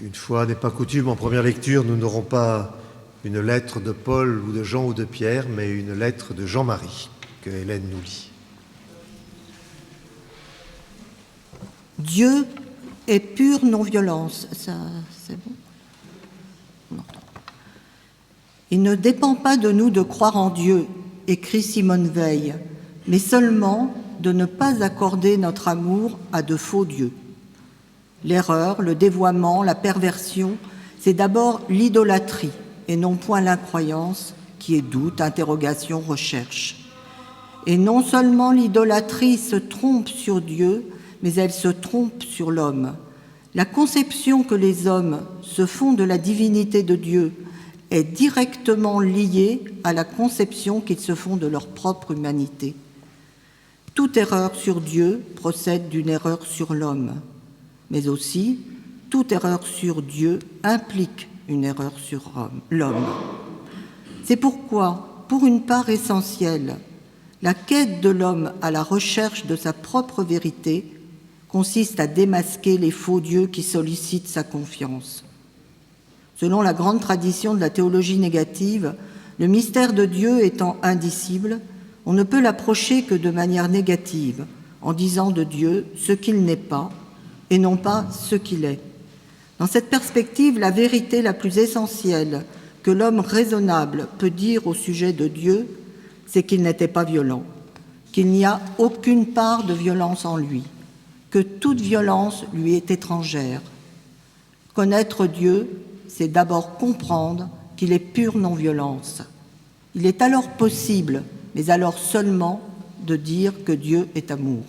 Une fois n'est pas coutume, en première lecture, nous n'aurons pas une lettre de Paul ou de Jean ou de Pierre, mais une lettre de Jean-Marie, que Hélène nous lit. Dieu est pure non-violence. Ça, c'est bon? Non. Il ne dépend pas de nous de croire en Dieu, écrit Simone Veil, mais seulement de ne pas accorder notre amour à de faux dieux. L'erreur, le dévoiement, la perversion, c'est d'abord l'idolâtrie et non point l'incroyance qui est doute, interrogation, recherche. Et non seulement l'idolâtrie se trompe sur Dieu, mais elle se trompe sur l'homme. La conception que les hommes se font de la divinité de Dieu est directement liée à la conception qu'ils se font de leur propre humanité. Toute erreur sur Dieu procède d'une erreur sur l'homme, mais aussi toute erreur sur Dieu implique une erreur sur l'homme. C'est pourquoi, pour une part essentielle, la quête de l'homme à la recherche de sa propre vérité consiste à démasquer les faux dieux qui sollicitent sa confiance. Selon la grande tradition de la théologie négative, le mystère de Dieu étant indicible, on ne peut l'approcher que de manière négative, en disant de Dieu ce qu'il n'est pas et non pas ce qu'il est. Dans cette perspective, la vérité la plus essentielle que l'homme raisonnable peut dire au sujet de Dieu, c'est qu'il n'était pas violent, qu'il n'y a aucune part de violence en lui, que toute violence lui est étrangère. Connaître Dieu, c'est d'abord comprendre qu'il est pure non-violence. Il est alors possible, mais alors seulement, de dire que Dieu est amour.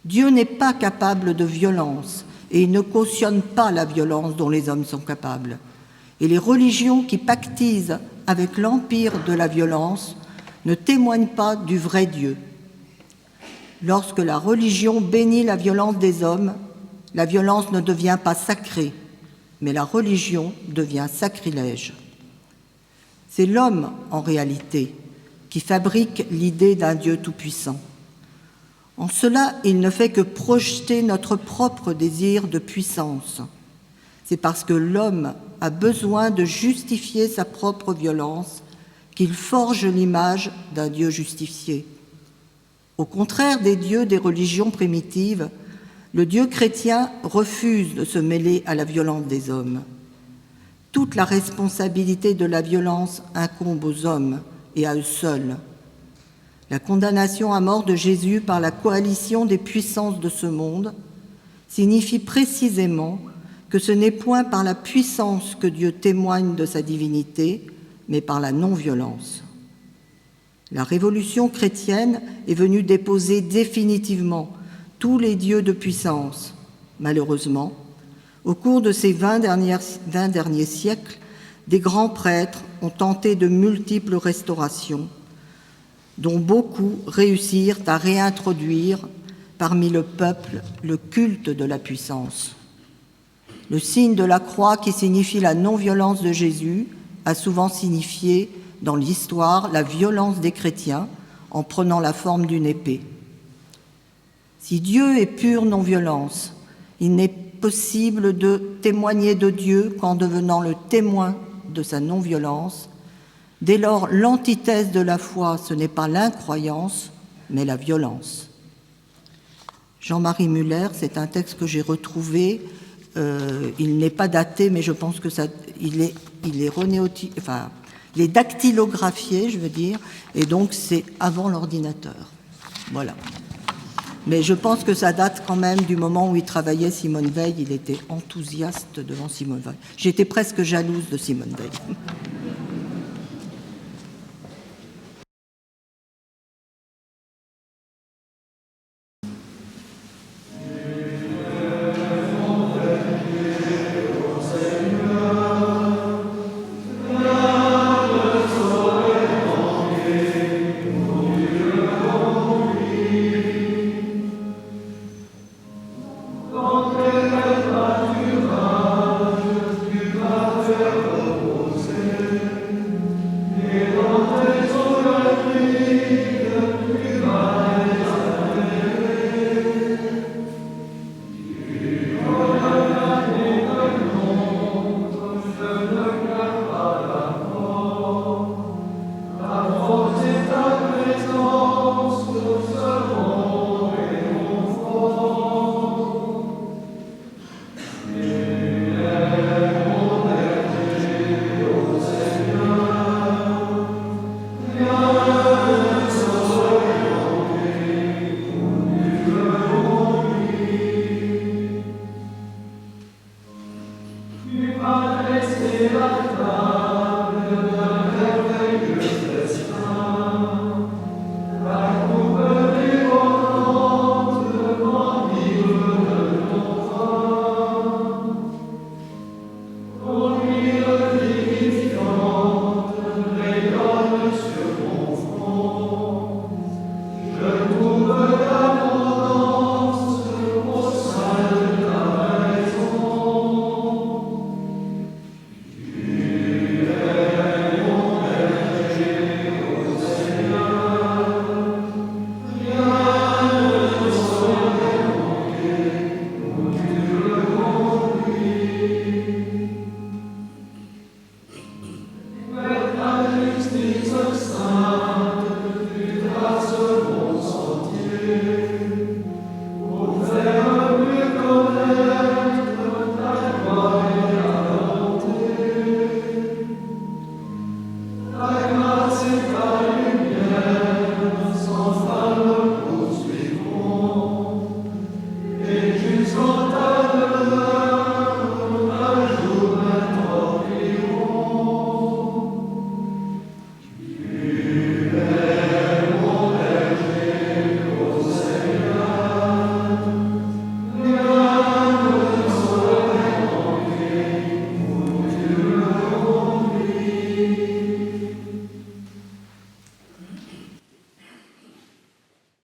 Dieu n'est pas capable de violence et il ne cautionne pas la violence dont les hommes sont capables. Et les religions qui pactisent avec l'empire de la violence ne témoignent pas du vrai Dieu. Lorsque la religion bénit la violence des hommes, la violence ne devient pas sacrée, mais la religion devient sacrilège. C'est l'homme, en réalité, qui fabrique l'idée d'un Dieu tout-puissant. En cela, il ne fait que projeter notre propre désir de puissance. C'est parce que l'homme a besoin de justifier sa propre violence qu'il forge l'image d'un Dieu justifié. Au contraire des dieux des religions primitives, le Dieu chrétien refuse de se mêler à la violence des hommes. Toute la responsabilité de la violence incombe aux hommes et à eux seuls. La condamnation à mort de Jésus par la coalition des puissances de ce monde signifie précisément que ce n'est point par la puissance que Dieu témoigne de sa divinité, mais par la non-violence. La révolution chrétienne est venue déposer définitivement tous les dieux de puissance. Malheureusement, au cours de ces 20 derniers siècles, des grands prêtres ont tenté de multiples restaurations, dont beaucoup réussirent à réintroduire parmi le peuple le culte de la puissance. Le signe de la croix, qui signifie la non-violence de Jésus, a souvent signifié dans l'histoire la violence des chrétiens en prenant la forme d'une épée. Si Dieu est pure non-violence, il n'est possible de témoigner de Dieu qu'en devenant le témoin de sa non-violence. Dès lors, l'antithèse de la foi, ce n'est pas l'incroyance, mais la violence. Jean-Marie Muller, c'est un texte que j'ai retrouvé. Il n'est pas daté, mais je pense que il est dactylographié, je veux dire, et donc c'est avant l'ordinateur. Voilà. Mais je pense que ça date quand même du moment où il travaillait Simone Veil. Il était enthousiaste devant Simone Veil. J'étais presque jalouse de Simone Veil.